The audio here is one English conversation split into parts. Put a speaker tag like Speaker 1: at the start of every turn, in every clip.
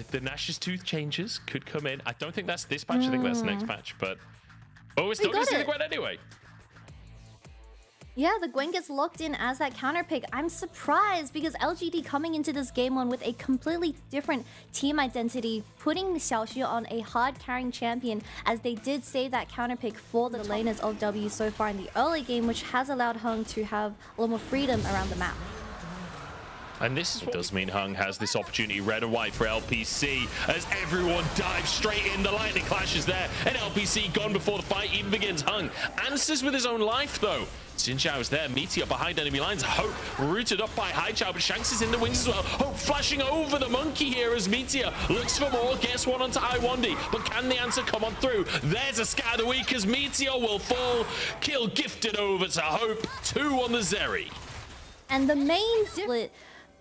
Speaker 1: The Nash's Tooth changes could come in. I don't think that's this patch. I think that's the next patch. But we're still going to see the Gwen anyway.
Speaker 2: Yeah, the Gwen gets locked in as that counter pick. I'm surprised because LGD coming into this game one with a completely different team identity, putting Xiaoxu on a hard carrying champion, as they did save that counter pick for the laners of W so far in the early game, which has allowed Hung to have a little more freedom around the map.
Speaker 1: And this is what does mean Hung has this opportunity, red and white for LPC, as everyone dives straight in. The lightning clashes there, and LPC gone before the fight even begins. Hung answers with his own life, though. Xin Zhao is there, Meteor behind enemy lines. Hope rooted up by Haichao, but Shanks is in the wings as well. Hope flashing over the monkey here as Meteor looks for more, gets one onto I1D, but can the answer come on through? There's a scat of the week as Meteor will fall. Kill gifted over to Hope, 2 on the Zeri.
Speaker 2: And the main split,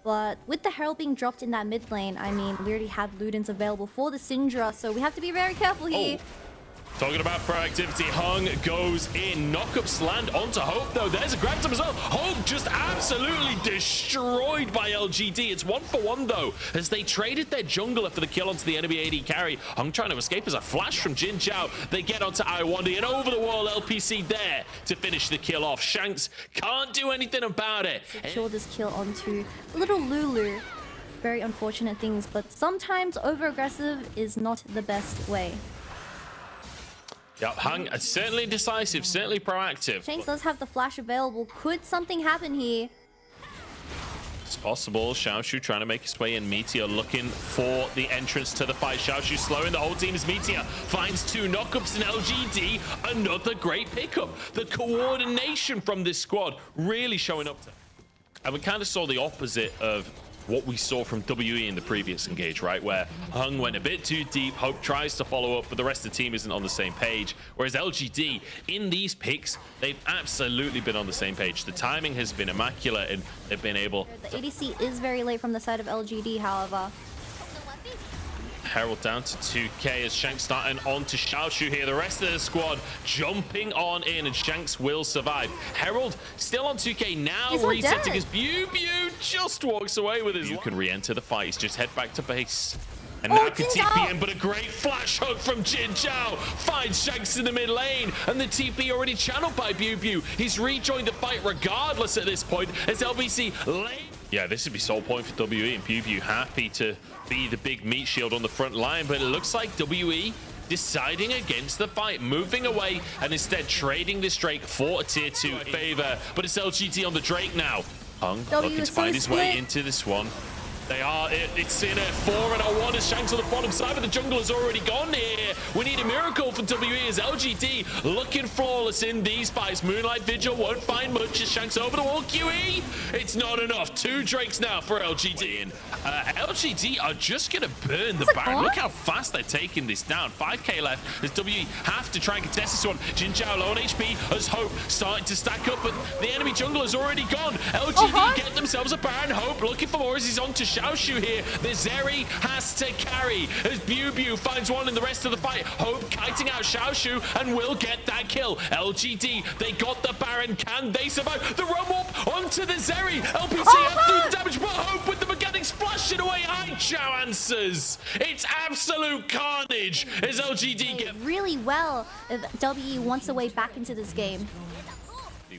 Speaker 2: but with the Herald being dropped in that mid lane, I mean, we already have Ludens available for the Syndra, so we have to be very careful here.
Speaker 1: Talking about proactivity, Hung goes in. Knockups land onto Hope, though. There's a grab to him as well. Hope just absolutely destroyed by LGD. It's 1-for-1, though, as they traded their jungler for the kill onto the enemy AD carry. Hung trying to escape as a flash from Xin Zhao. They get onto I1D, and over the wall, LPC there to finish the kill off. Shanks can't do anything about it.
Speaker 2: Secure this kill onto little Lulu. Very unfortunate things, but sometimes over-aggressive is not the best way.
Speaker 1: Yep, Hung certainly decisive, certainly proactive.
Speaker 2: Shanks does have the flash available. Could something happen here?
Speaker 1: It's possible. Xiaoshu trying to make his way in. Meteor looking for the entrance to the fight. Xiaoshu slowing the whole team as Meteor finds 2 knockups in LGD. Another great pickup. The coordination from this squad really showing up. And we kind of saw the opposite of what we saw from WE in the previous engage, right? Where Hung went a bit too deep, Hope tries to follow up, but the rest of the team isn't on the same page. Whereas LGD, in these picks, they've absolutely been on the same page. The timing has been immaculate, and they've been able...
Speaker 2: The ADC is very late from the side of LGD, however.
Speaker 1: Herald down to 2k as Shanks starting on to Xiaoshu here. The rest of the squad jumping on in, and Shanks will survive. Herald still on 2k now, resetting his BuBu just walks away with his... You can re-enter the fight. He's just head back to base. And now can TP in, but a great flash hook from Xin Zhao finds Shanks in the mid lane, and the TP already channeled by BuBu. He's rejoined the fight regardless at this point as LBC lane. Yeah, this would be sole point for WE, and BuBu happy to be the big meat shield on the front line, but it looks like WE deciding against the fight, moving away, and instead trading this Drake for a tier 2 favor. But it's LGD on the Drake now. Hung looking to find his way into this one. They are, it's in a 4-on-1 as Shanks on the bottom side, but the jungle has already gone here. We need a miracle from WE as LGD looking flawless in these fights. Moonlight Vigil won't find much as Shanks over the wall. QE, it's not enough. 2 Drakes now for LGD. And LGD are just going to burn the Baron. Look how fast they're taking this down. 5k left as WE have to try and contest this one. Xin Zhao low on HP as Hope starting to stack up, but the enemy jungle has already gone. LGD get themselves a Baron. Hope looking for more as he's on to Xiaoshu here. The Zeri has to carry as BuBu finds one in the rest of the fight. Hope kiting out Xiaoshu and will get that kill. LGD, they got the Baron. Can they survive? The roam up onto the Zeri. LPC have to do the damage, but Hope with the mechanics flashing away. Haichao answers. It's absolute carnage as LGD get
Speaker 2: really well if WE wants a way back into this game.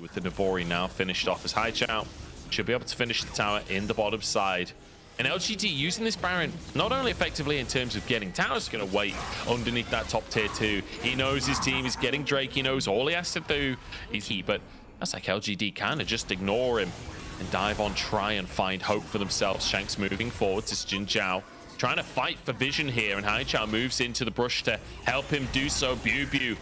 Speaker 1: With the Navori now finished off as Haichao should be able to finish the tower in the bottom side. And LGD using this Baron not only effectively in terms of getting towers, going to wait underneath that top tier 2. He knows his team is getting Drake. He knows all he has to do is he. But that's like LGD kind of just ignore him and dive on, try and find Hope for themselves. Shanks moving forward to Xin Zhao, trying to fight for vision here, and Haichao moves into the brush to help him do so. BuBu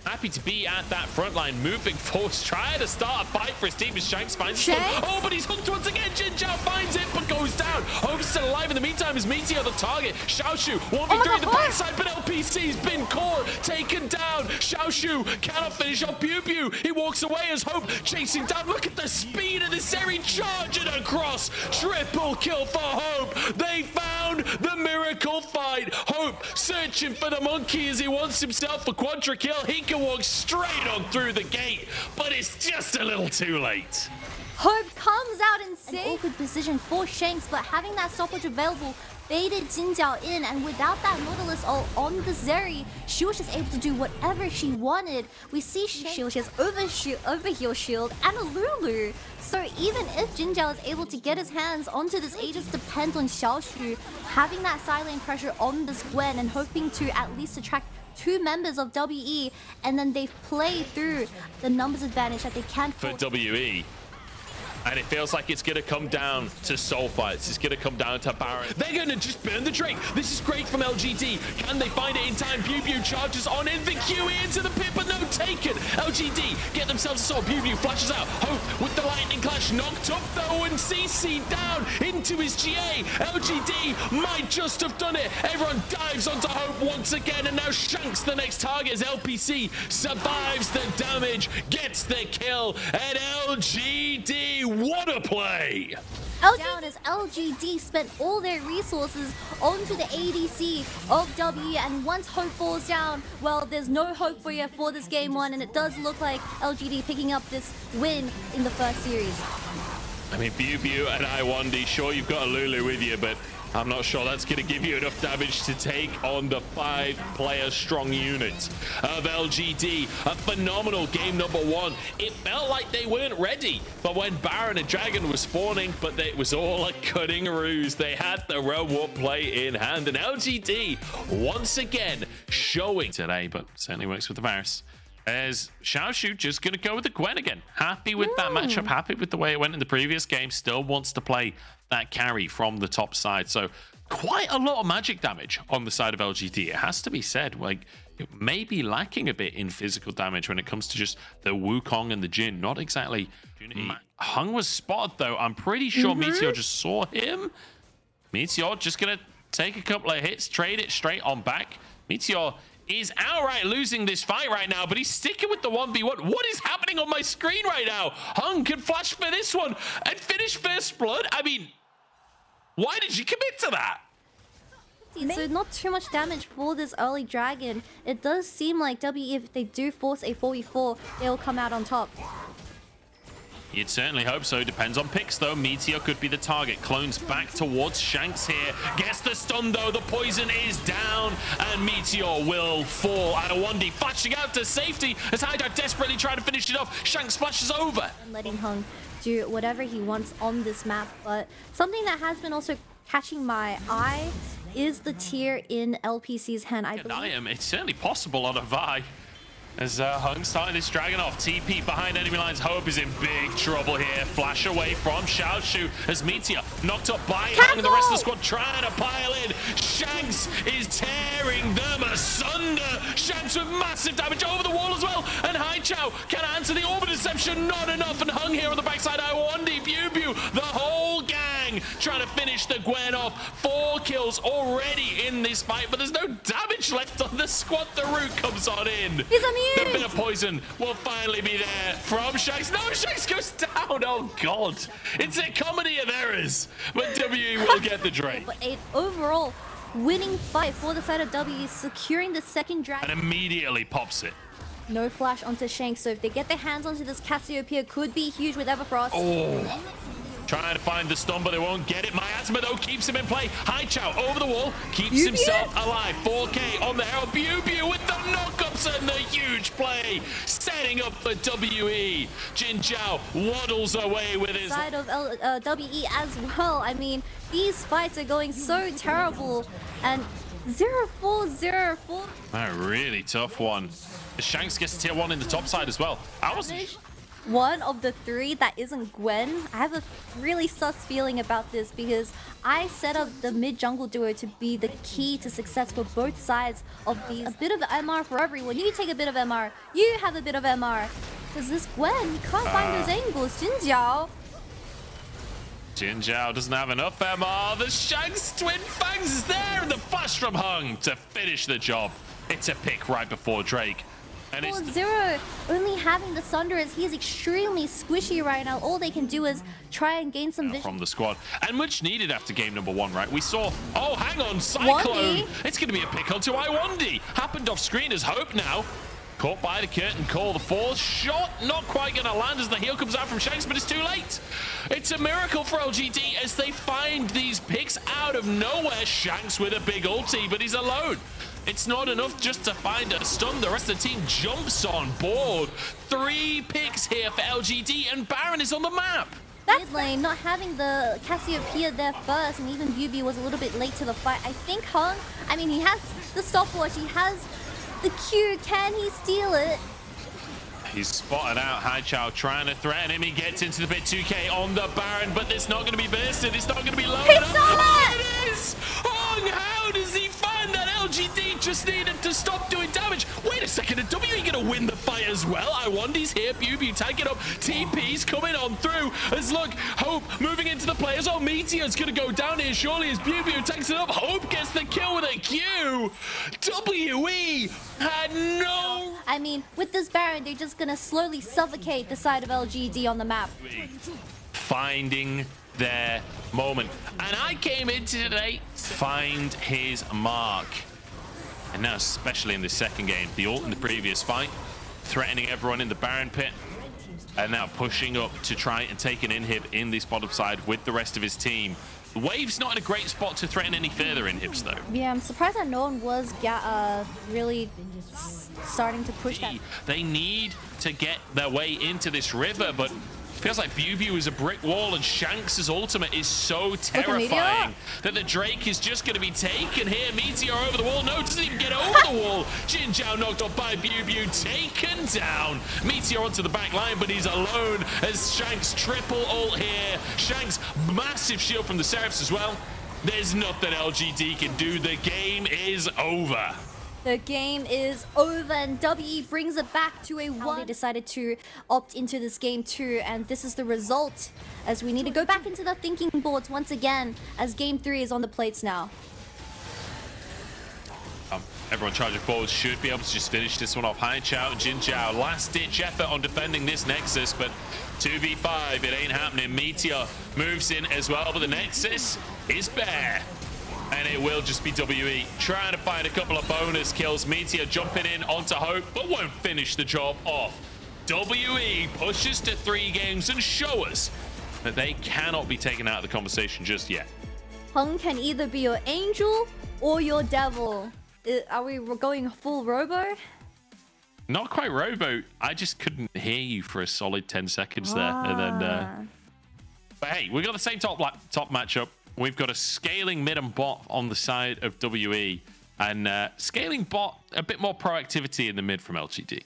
Speaker 1: happy to be at that front line, moving forward, trying to start a fight for his team as Shanks finds his one. Oh, but he's hooked once again. Xin Zhao finds it, but goes down. Hope's still alive in the meantime as Meteor the target. Xiaoshu 1v3 the backside, but LPC's been caught, taken down. Xiaoshu cannot finish off BuBu. He walks away as Hope chasing down. Look at the speed of this Zeri charging across. Triple kill for Hope. They found the miracle fight. Hope searching for the monkey as he wants himself a quadra kill. He can walk straight on through the gate, but it's just a little too late.
Speaker 2: Hope comes out and saves. An awkward position for Shanks, but having that stoppage available baited Jin Jiao in, and without that Nautilus ult on the Zeri, she was just able to do whatever she wanted. We see she has overheal shield and a Lulu. So even if Jin Jiao is able to get his hands onto this, it just depends on Xiaoshu having that side lane pressure on this Gwen and hoping to at least attract 2 members of WE, and then they play through the numbers advantage that they can
Speaker 1: for WE. And it feels like it's going to come down to soul fights. It's going to come down to Baron. They're going to just burn the Drake. This is great from LGD. Can they find it in time? Bubu charges on in. The QE into the pit, but no taken. LGD get themselves a soul. Bubu flashes out. Hope with the lightning clash knocked up though, and CC down into his GA. LGD might just have done it. Everyone dives onto Hope once again, and now Shanks, the next target, as LPC survives the damage, gets the kill, and LGD, what a play!
Speaker 2: Down as LGD spent all their resources onto the ADC of W, and once Hope falls down, well, there's no hope for you for this game 1, and it does look like LGD picking up this win in the first series.
Speaker 1: I mean, Bubu and iWandy, sure, you've got a Lulu with you, but I'm not sure that's going to give you enough damage to take on the 5-player strong unit of LGD. A phenomenal game number 1. It felt like they weren't ready, but when Baron and Dragon were spawning, but it was all a cunning ruse. They had the roam warp play in hand, and LGD once again showing today, but certainly works with the Varus. As Xiaoshu just going to go with the Gwen again. Happy with that matchup, happy with the way it went in the previous game. Still wants to play that carry from the top side. So quite a lot of magic damage on the side of LGD. It has to be said, like, it may be lacking a bit in physical damage when it comes to just the Wukong and the Jin. Not exactly. Hung was spotted though. I'm pretty sure Meteor just saw him. Meteor just going to take a couple of hits, trade it straight on back. Meteor is outright losing this fight right now, but he's sticking with the 1v1. What is happening on my screen right now? Hung can flash for this one and finish first blood. I mean, why did you commit to that?
Speaker 2: So not too much damage for this early Dragon. It does seem like WE, if they do force a 4v4, they'll come out on top.
Speaker 1: You'd certainly hope so. Depends on picks, though. Meteor could be the target. Clones back towards Shanks here. Gets the stun, though. The poison is down, and Meteor will fall. iWandy flashing out to safety as Hideout desperately trying to finish it off. Shanks flashes over.
Speaker 2: And letting Hung do whatever he wants on this map. But something that has been also catching my eye is the tier in LPC's hand. I believe
Speaker 1: it's certainly possible on a Vi. As Hung starting this Dragon off. TP behind enemy lines. Hope is in big trouble here. Flash away from Xiaoshu as Meteor knocked up by Hung, and the rest of the squad trying to pile in. Shanks is tearing them asunder. Shanks with massive damage over the wall as well. And Haichao can answer the Orbit Deception. Not enough. And Hung here on the backside. iWandy, Bubu, the whole gang trying to finish the Gwen off. 4 kills already in this fight, but there's no damage left on the squad. The Root comes on in.
Speaker 2: He's immune.
Speaker 1: The bit of poison will finally be there from Shanks. No, Shanks goes down. Oh, God. It's a comedy of errors. But WE will get the Drake.
Speaker 2: But an overall winning fight for the side of WE, securing the second Dragon.
Speaker 1: And immediately pops it.
Speaker 2: No flash onto Shanks. So if they get their hands onto this Cassiopeia, it could be huge with Everfrost.
Speaker 1: Oh. Trying to find the stun, but they won't get it. Miasma, though, keeps him in play. Haichao over the wall, keeps himself alive. 4K on the Herald. Bubu with the knockups and the huge play. Setting up for WE. Jin Jiao waddles away with his...
Speaker 2: Side of WE as well. I mean, these fights are going so terrible. And 0-4-0-4.
Speaker 1: A really tough one. Shanks gets tier 1 in the top side as well. I was...
Speaker 2: One of the 3 that isn't Gwen. I have a really sus feeling about this because I set up the mid-jungle duo to be the key to success for both sides of these. A bit of MR for everyone. You take a bit of MR. You have a bit of MR. Because this Gwen, you can't find those angles. Jin Jiao.
Speaker 1: Jin Jiao doesn't have enough MR. The Shanks Twin Fangs is there, and the flash from Hung to finish the job. It's a pick right before Drake. And
Speaker 2: well, Zero only having the Sunderers, he's extremely squishy right now. All they can do is try and gain some vision
Speaker 1: from the squad, and much needed after game number 1, right? We saw, oh, hang on, Cyclone. It's going to be a pick onto iWandy. Happened off screen as Hope now. Caught by the curtain call. The fourth shot not quite going to land as the heal comes out from Shanks, but it's too late. It's a miracle for LGD as they find these picks out of nowhere. Shanks with a big ulti, but he's alone. It's not enough just to find a stun. The rest of the team jumps on board. 3 picks here for LGD, and Baron is on the map.
Speaker 2: That's lame, not having the Cassiopeia there first, and even Beauty was a little bit late to the fight. I think Hung, I mean, he has the stopwatch, he has the Q. Can he steal it?
Speaker 1: He's spotted out Haichao trying to threaten him. He gets into the pit. 2K on the Baron, but it's not going to be bursted. It's not going to be low enough. Oh, it is! Hung, how does he find that? LGD just needed to stop doing damage. Wait a second, are WE going to win the fight as well? Iwandi's here. Beauty taking up. TP's coming on through. As look, Hope moving into the players. Oh, Meteor's going to go down here surely as Beauty takes it up. Hope gets the kill with a Q. WE had no...
Speaker 2: I mean, with this Baron, they're just going to slowly suffocate the side of LGD on the map.
Speaker 1: Finding their moment. And I came into today find his mark. And now, especially in the second game, the ult in the previous fight, threatening everyone in the Baron pit, and now pushing up to try and take an inhib in this bottom side with the rest of his team. Wave's not in a great spot to threaten any further inhibs, though.
Speaker 2: Yeah, I'm surprised that no one was really starting to push that.
Speaker 1: They need to get their way into this river, but feels like Beauty is a brick wall, and Shanks' ultimate is so terrifying that the Drake is just going to be taken here. Meteor over the wall. No, doesn't even get over the wall. Jin Zhao knocked off by Beauty, taken down. Meteor onto the back line, but he's alone as Shanks triple ult here. Shanks, massive shield from the Seraphs as well. There's nothing LGD can do. The game is over.
Speaker 2: The game is over, and WE brings it back to a 1. They decided to opt into this game too, and this is the result, as we need to go back into the thinking boards once again, as game 3 is on the plates now.
Speaker 1: Everyone charging forward should be able to just finish this one off. Haichao and Jin Zhao, last-ditch effort on defending this Nexus, but 2v5, it ain't happening. Meteor moves in as well, but the Nexus is bare. And it will just be WE trying to find a couple of bonus kills. Meteor jumping in onto Hope, but won't finish the job off. WE pushes to 3 games and show us that they cannot be taken out of the conversation just yet.
Speaker 2: Hung can either be your angel or your devil. Are we going full Robo?
Speaker 1: Not quite Robo. I just couldn't hear you for a solid 10 seconds there. And then, but hey, we got the same top matchup. We've got a scaling mid and bot on the side of WE, and scaling bot, a bit more proactivity in the mid from LGD.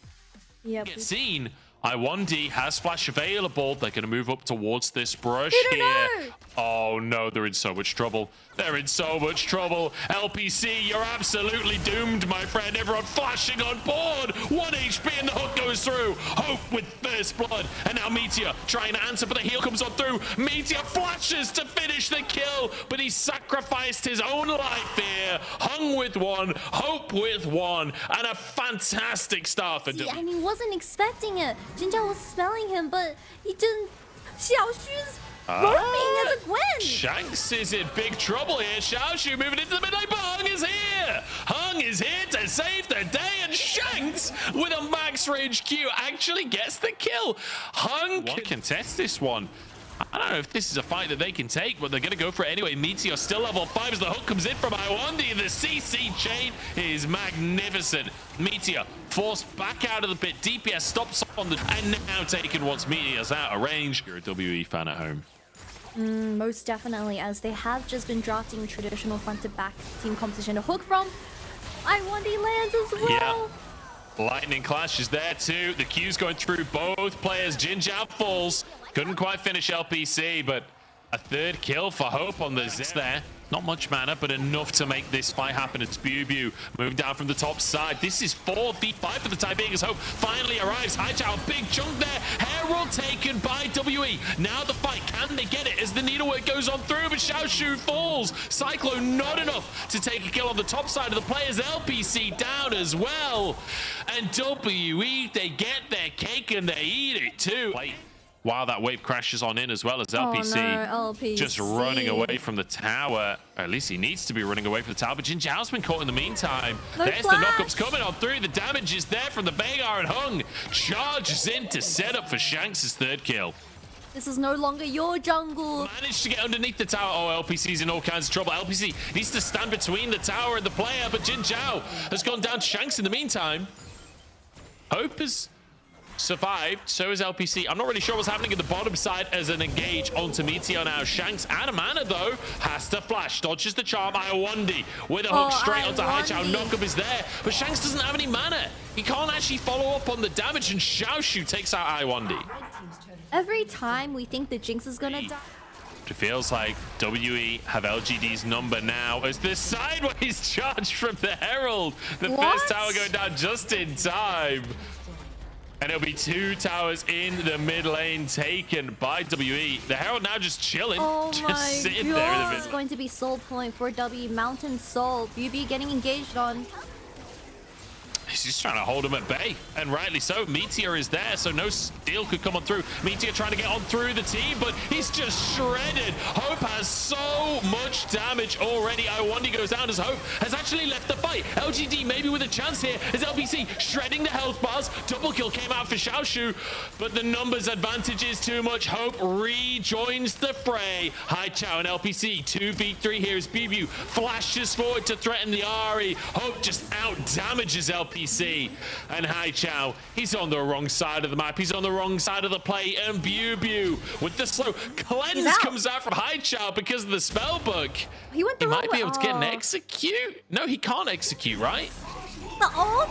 Speaker 2: Yep.
Speaker 1: Get seen. Iwandi has flash available. They're going to move up towards this brush here.
Speaker 2: No.
Speaker 1: Oh no, they're in so much trouble. They're in so much trouble. LPC, you're absolutely doomed, my friend. Everyone flashing on board. 1 HP and the hook goes through. Hope with first blood. And now Meteor trying to answer, but the heal comes on through. Meteor flashes to finish the kill, but he sacrificed his own life here. Hung with 1, Hope with 1, and a fantastic start for WE.
Speaker 2: And he wasn't expecting it. Jin Zhao was smelling him, but he didn't. Xiaoshu's roaming as a Gwen.
Speaker 1: Shanks is in big trouble here. Xiaoshu moving into the mid lane, but Hung is here. Hung is here to save the day, and Shanks with a max range Q actually gets the kill. Hung can contest this one. I don't know if this is a fight that they can take, but they're going to go for it anyway. Meteor still level 5 as the hook comes in from Iwandi. The CC chain is magnificent. Meteor forced back out of the pit. DPS stops on the... And now taken once Meteor's out of range. You're a WE fan at home.
Speaker 2: Most definitely, as they have just been drafting traditional front-to-back team composition to hook from. Iwandi lands as well.
Speaker 1: Yeah. Lightning Clash is there too. The Q's going through both players. Jin Zhao falls. Couldn't quite finish LPC, but a 3rd kill for Hope on the Zest there. Not much mana, but enough to make this fight happen. It's Beauty moving down from the top side. This is 4v5 for the time being as Hope finally arrives. Haichao, a big chunk there. Herald taken by WE. Now the fight, can they get it as the needlework goes on through, but Xiaoshu falls. Cyclone not enough to take a kill on the top side of the players. LPC down as well. And WE, they get their cake and they eat it too. while that wave crashes on in, as well as LPC,
Speaker 2: oh, no, LPC
Speaker 1: just running away from the tower. Or at least he needs to be running away from the tower, but Jin Zhao's been caught in the meantime. There's the knockups coming on through. The damage is there from the Veigar, and Hung charges in to set up for Shanks' third kill.
Speaker 2: This is no longer your jungle.
Speaker 1: Managed to get underneath the tower. Oh, LPC's in all kinds of trouble. LPC needs to stand between the tower and the player, but Jin Zhao has gone down to Shanks in the meantime. Hope has survived, so is LPC. I'm not really sure what's happening at the bottom side as an engage onto Meteor now. Shanks out of mana though, has to flash, dodges the charm. Iwandi with a hook straight onto Haichao. Knockup is there, but Shanks doesn't have any mana. He can't actually follow up on the damage, and Xiaoshu takes out Iwandi.
Speaker 2: Every time we think the Jinx is gonna die.
Speaker 1: It feels like WE have LGD's number now as the sideways charge from the Herald. The first tower going down just in time. And it'll be 2 towers in the mid lane taken by WE. The Herald now just chilling.
Speaker 2: Oh
Speaker 1: just sitting
Speaker 2: my
Speaker 1: there in the
Speaker 2: god.
Speaker 1: mid.
Speaker 2: It's going to be soul point for W. Mountain Soul. BB getting engaged on.
Speaker 1: He's just trying to hold him at bay, and rightly so. Meteor is there, so no steal could come on through. Meteor trying to get on through the team, but he's just shredded. Hope has so much damage already. Iwandi goes down as Hope has actually left the fight. LGD maybe with a chance here as LPC shredding the health bars. Double kill came out for Xiaoshu, but the numbers advantage is too much. Hope rejoins the fray. Haichao and LPC 2v3 here as BB flashes forward to threaten the Ahri. Hope just out damages LPC. And Haichao, he's on the wrong side of the map. He's on the wrong side of the play. And BB with the slow cleanse comes out from Haichao because of the spell book.
Speaker 2: He went the
Speaker 1: He
Speaker 2: wrong
Speaker 1: might
Speaker 2: way.
Speaker 1: be able to get an execute. No, he can't execute, right?
Speaker 2: The ult?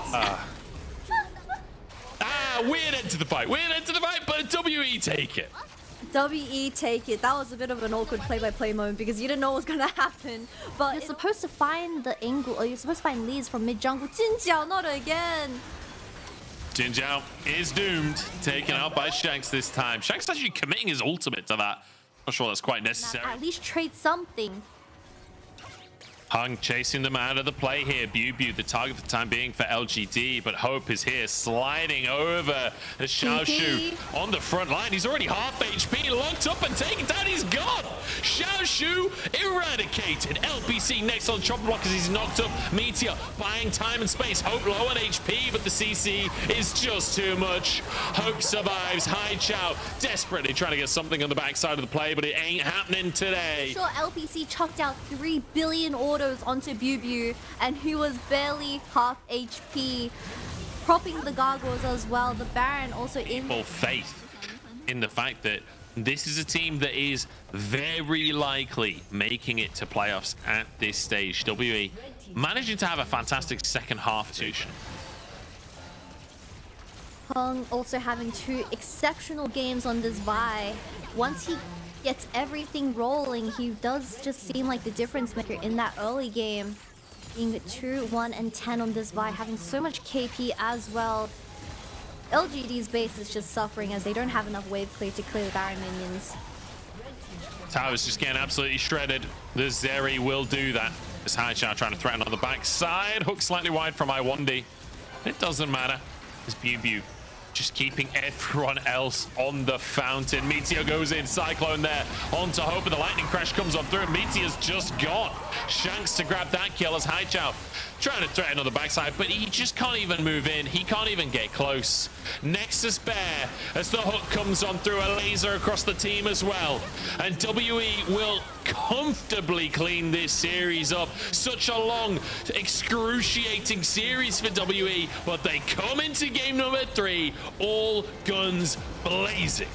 Speaker 1: Weird end to the fight. Weird end to the fight, but WE take it.
Speaker 2: WE take it. That was a bit of an awkward play-by-play moment because you didn't know what was gonna happen. But you're supposed to find the angle, or you're supposed to find leads from mid-jungle. Jin Zhao, not again.
Speaker 1: Jin Zhao is doomed, taken out by Shanks this time. Shanks actually committing his ultimate to that. Not sure that's quite necessary.
Speaker 2: At least trade something.
Speaker 1: Hung chasing them out of the play here. BB the target for the time being for LGD, but Hope is here sliding over as Xiaoshu on the front line. He's already half HP, locked up and taken down. He's gone. Xiaoshu eradicated. LPC next on chopper block as he's knocked up. Meteor buying time and space. Hope low on HP, but the CC is just too much. Hope survives. Haichao desperately trying to get something on the backside of the play, but it ain't happening today.
Speaker 2: Sure, LPC chucked out 3 billion autos onto BB, and he was barely half HP. Propping the gargoyles as well. The Baron also in
Speaker 1: full faith in the fact that this is a team that is very likely making it to playoffs at this stage. WE managing to have a fantastic second half situation.
Speaker 2: Hung also having 2 exceptional games on this bye. Once he gets everything rolling, he does just seem like the difference maker in that early game. Being 2, 1, and 10 on this bye, having so much KP as well. LGD's base is just suffering as they don't have enough wave clear to clear the Baron minions.
Speaker 1: Tower's just getting absolutely shredded. The Zeri will do that. As Haichao trying to threaten on the backside. Hook slightly wide from Iwandi. It doesn't matter. It's BB just keeping everyone else on the fountain. Meteor goes in, Cyclone there onto Hope, and the lightning crash comes on through. Meteor's just gone. Shanks to grab that kill as Haichao trying to threaten on the backside, but he just can't even move in. He can't even get close. Nexus Bear as the hook comes on through, a laser across the team as well. And WE will comfortably clean this series up. Such a long, excruciating series for WE, but they come into game number 3, all guns blazing.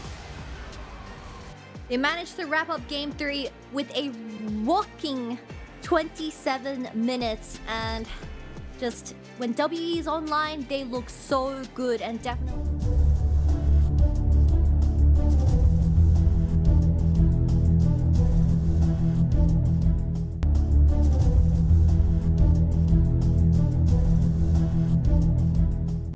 Speaker 2: They managed to wrap up game 3 with a rocking 27 minutes, and just when WE is online, they look so good and definitely